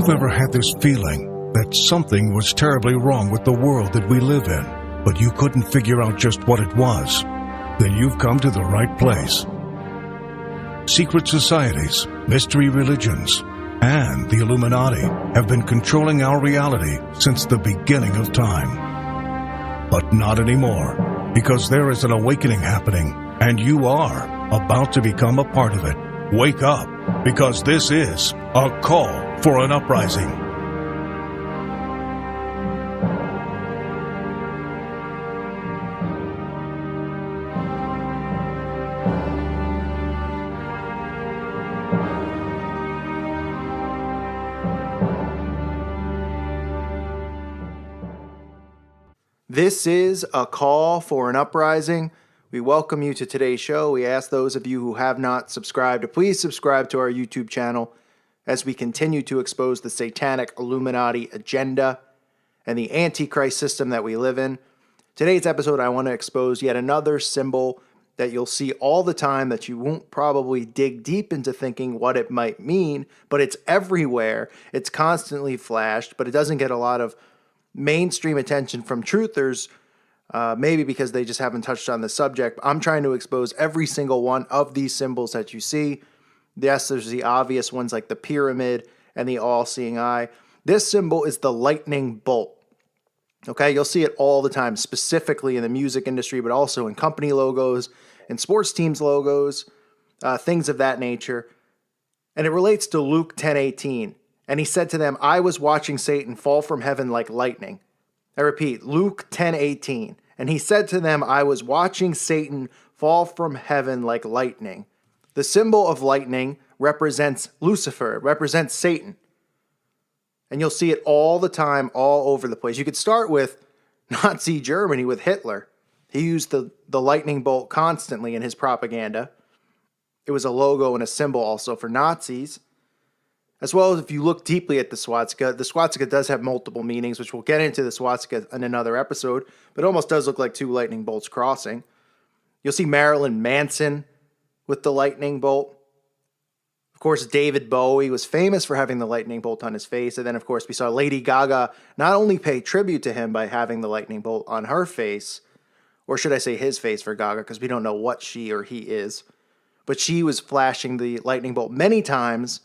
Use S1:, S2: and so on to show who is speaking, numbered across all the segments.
S1: you've ever had this feeling that something was terribly wrong with the world that we live in, but you couldn't figure out just what it was, then you've come to the right place. Secret societies, mystery religions, and the Illuminati have been controlling our reality since the beginning of time. But not anymore, because there is an awakening happening, and you are about to become a part of it. Wake up, because this is a call for an uprising.
S2: This is a call for an uprising. We welcome you to today's show. We ask those of you who have not subscribed to please subscribe to our YouTube channel as we continue to expose the satanic Illuminati agenda and the Antichrist system that we live in. Today's episode, I want to expose yet another symbol that you'll see all the time that you won't probably dig deep into thinking what it might mean, but it's everywhere. It's constantly flashed, but it doesn't get a lot of mainstream attention from truthers, maybe because they just haven't touched on the subject. I'm trying to expose every single one of these symbols that you see. Yes, there's the obvious ones like the pyramid and the all-seeing eye. This symbol is the lightning bolt. Okay, you'll see it all the time, specifically in the music industry, but also in company logos, and sports teams logos, things of that nature. And it relates to Luke 10:18. And he said to them, I was watching Satan fall from heaven like lightning. I repeat, Luke 10:18. And he said to them, I was watching Satan fall from heaven like lightning. The symbol of lightning represents Lucifer. It represents Satan. And you'll see it all the time, all over the place. You could start with Nazi Germany with Hitler. He used the lightning bolt constantly in his propaganda. It was a logo and a symbol also for Nazis. As well as if you look deeply at the swastika does have multiple meanings, which we'll get into the swastika in another episode, but it almost does look like two lightning bolts crossing. You'll see Marilyn Manson with the lightning bolt. Of course, David Bowie was famous for having the lightning bolt on his face, and then of course we saw Lady Gaga not only pay tribute to him by having the lightning bolt on her face, or should I say his face for Gaga, because we don't know what she or he is, but she was flashing the lightning bolt many times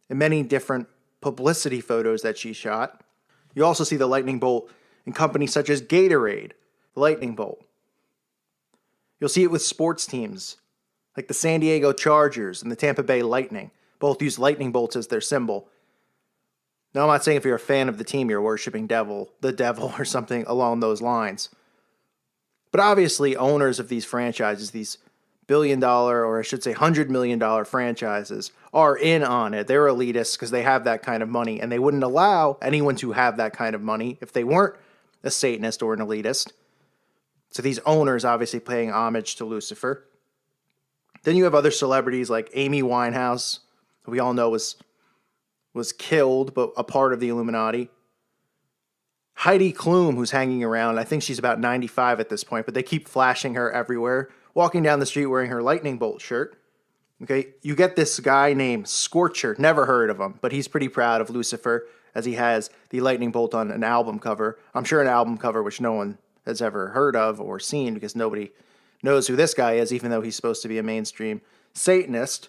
S2: in many different publicity photos that she shot. You also see the lightning bolt in companies such as Gatorade, the lightning bolt. You'll see it with sports teams like the San Diego Chargers and the Tampa Bay Lightning. Both use lightning bolts as their symbol. Now, I'm not saying if you're a fan of the team, you're worshiping the devil or something along those lines. But obviously, owners of these franchises, these billion-dollar, or I should say $100 million franchises, are in on it. They're elitists because they have that kind of money, and they wouldn't allow anyone to have that kind of money if they weren't a Satanist or an elitist. So these owners obviously paying homage to Lucifer. Then you have other celebrities like Amy Winehouse, who we all know was killed, but a part of the Illuminati. Heidi Klum, who's hanging around. I think she's about 95 at this point, but they keep flashing her everywhere, walking down the street wearing her lightning bolt shirt. Okay, you get this guy named Scorcher. Never heard of him, but he's pretty proud of Lucifer as he has the lightning bolt on an album cover. I'm sure an album cover which no one has ever heard of or seen because nobody knows who this guy is, even though he's supposed to be a mainstream Satanist.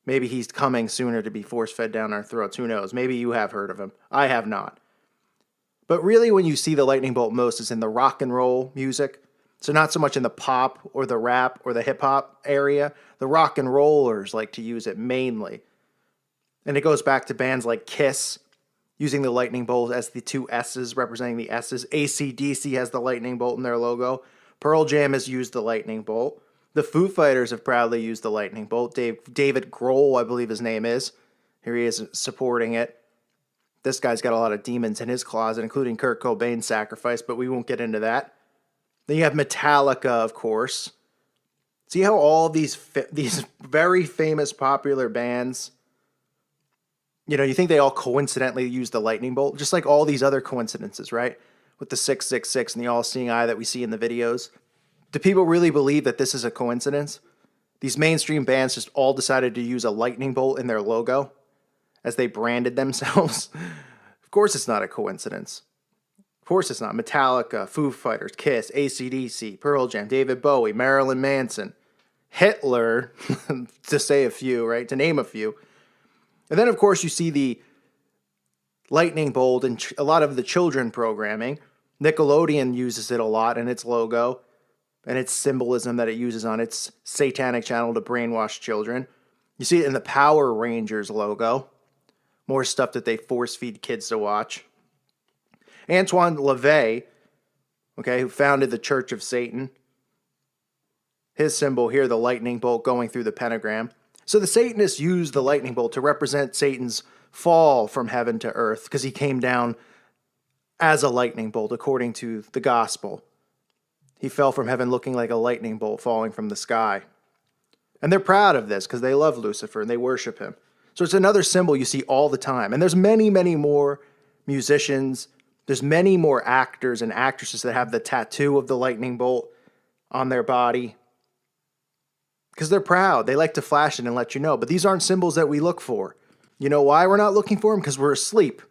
S2: Maybe he's coming sooner to be force-fed down our throats. Who knows? Maybe you have heard of him. I have not. But really, when you see the lightning bolt most is in the rock and roll music. So not so much in the pop or the rap or the hip-hop area. The rock and rollers like to use it mainly. And it goes back to bands like Kiss, using the lightning bolt as the two S's representing the S's. AC/DC has the lightning bolt in their logo. Pearl Jam has used the lightning bolt. The Foo Fighters have proudly used the lightning bolt. David Grohl, I believe his name is. Here he is supporting it. This guy's got a lot of demons in his closet, including Kurt Cobain's sacrifice, but we won't get into that. Then you have Metallica, of course. See how all these very famous, popular bands, you think they all coincidentally use the lightning bolt? Just like all these other coincidences, right? With the 666 and the all-seeing eye that we see in the videos. Do people really believe that this is a coincidence? These mainstream bands just all decided to use a lightning bolt in their logo? as they branded themselves. Of course it's not a coincidence. Of course it's not. Metallica, Foo Fighters, Kiss, AC/DC, Pearl Jam, David Bowie, Marilyn Manson, Hitler, to say a few, right? To name a few. And then, of course, you see the lightning bolt and a lot of the children programming. Nickelodeon uses it a lot in its logo and its symbolism that it uses on its satanic channel to brainwash children. You see it in the Power Rangers logo. More stuff that they force feed kids to watch. Antoine LaVey, okay, who founded the Church of Satan. His symbol here, the lightning bolt going through the pentagram. So the Satanists used the lightning bolt to represent Satan's fall from heaven to earth because he came down as a lightning bolt according to the gospel. He fell from heaven looking like a lightning bolt falling from the sky. And they're proud of this because they love Lucifer and they worship him. So it's another symbol you see all the time. And there's many, many more musicians. There's many more actors and actresses that have the tattoo of the lightning bolt on their body because they're proud. They like to flash it and let you know. But these aren't symbols that we look for. You know why we're not looking for them? Because we're asleep.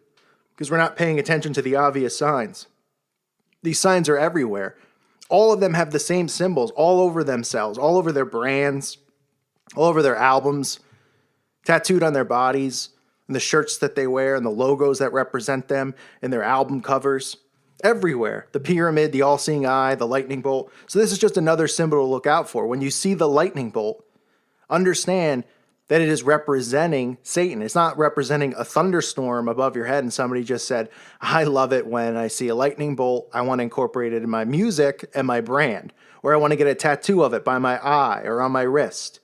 S2: Because we're not paying attention to the obvious signs. These signs are everywhere. All of them have the same symbols all over themselves, all over their brands, all over their albums, tattooed on their bodies, and the shirts that they wear, and the logos that represent them, and their album covers. Everywhere. The pyramid, the all-seeing eye, the lightning bolt. So this is just another symbol to look out for. When you see the lightning bolt, understand that it is representing Satan. It's not representing a thunderstorm above your head and somebody just said, I love it when I see a lightning bolt. I want to incorporate it in my music and my brand. Or I want to get a tattoo of it by my eye or on my wrist.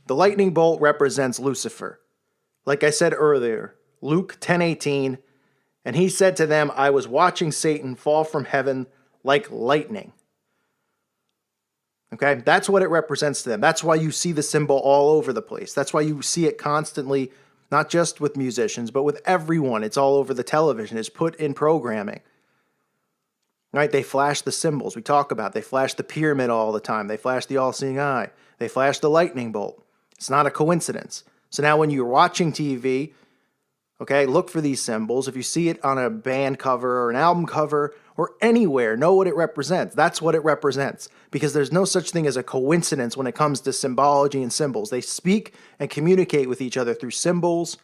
S2: The lightning bolt represents Lucifer. Like I said earlier, Luke 10:18, and he said to them, I was watching Satan fall from heaven like lightning. Okay, that's what it represents to them. That's why you see the symbol all over the place. That's why you see it constantly, not just with musicians, but with everyone. It's all over the television. It's put in programming. Right? They flash the symbols we talk about. They flash the pyramid all the time. They flash the all-seeing eye. They flash the lightning bolt. It's not a coincidence. So now when you're watching TV, okay, look for these symbols. If you see it on a band cover or an album cover or anywhere, know what it represents. That's what it represents. Because there's no such thing as a coincidence when it comes to symbology and symbols. They speak and communicate with each other through symbols,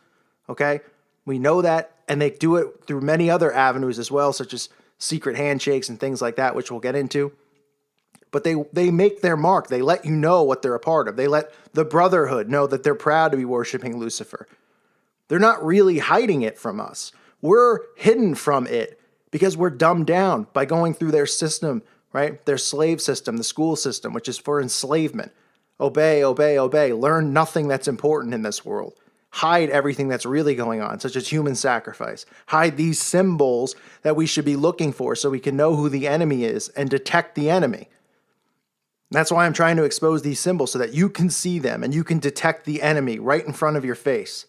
S2: okay? We know that, and they do it through many other avenues as well, such as secret handshakes and things like that, which we'll get into. But they make their mark. They let you know what they're a part of. They let the Brotherhood know that they're proud to be worshiping Lucifer. They're not really hiding it from us. We're hidden from it because we're dumbed down by going through their system, right? Their slave system, the school system, which is for enslavement. Obey, obey, obey. Learn nothing that's important in this world. Hide everything that's really going on, such as human sacrifice. Hide these symbols that we should be looking for so we can know who the enemy is and detect the enemy. That's why I'm trying to expose these symbols so that you can see them and you can detect the enemy right in front of your face.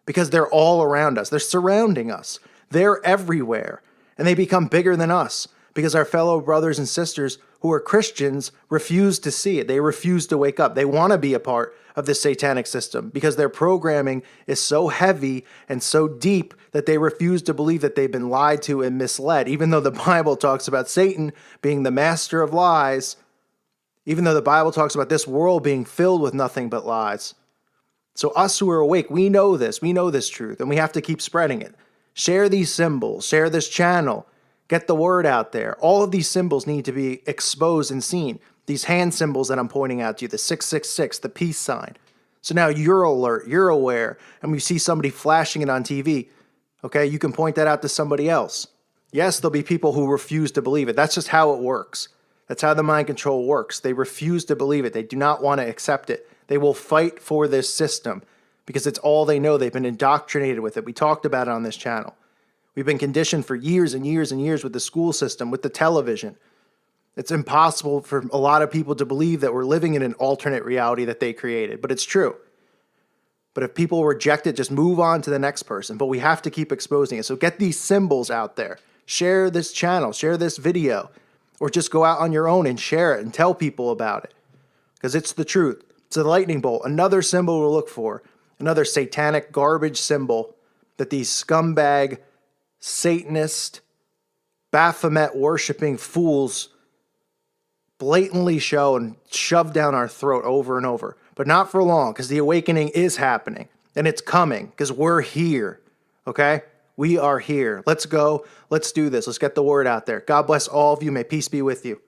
S2: Because they're all around us. They're surrounding us. They're everywhere. And they become bigger than us because our fellow brothers and sisters who are Christians refuse to see it. They refuse to wake up. They want to be a part of the satanic system because their programming is so heavy and so deep that they refuse to believe that they've been lied to and misled. Even though the Bible talks about Satan being the master of lies, even though the Bible talks about this world being filled with nothing but lies. So us who are awake, we know this truth, and we have to keep spreading it. Share these symbols, share this channel, get the word out there. All of these symbols need to be exposed and seen. These hand symbols that I'm pointing out to you, the 666, the peace sign. So now you're alert, you're aware, and we see somebody flashing it on TV. Okay, you can point that out to somebody else. Yes, there'll be people who refuse to believe it. That's just how it works. That's how the mind control works. They refuse to believe it. They do not want to accept it. They will fight for this system because it's all they know. They've been indoctrinated with it. We talked about it on this channel. We've been conditioned for years and years and years with the school system, with the television. It's impossible for a lot of people to believe that we're living in an alternate reality that they created, but it's true. But if people reject it, just move on to the next person. But we have to keep exposing it. So get these symbols out there. Share this channel, share this video, or just go out on your own and share it and tell people about it because it's the truth. It's the lightning bolt, another symbol to look for, another satanic garbage symbol, that these scumbag, Satanist, Baphomet worshiping fools blatantly show and shove down our throat over and over. But not for long, because the awakening is happening and it's coming because we're here. Okay? We are here. Let's go. Let's do this. Let's get the word out there. God bless all of you. May peace be with you.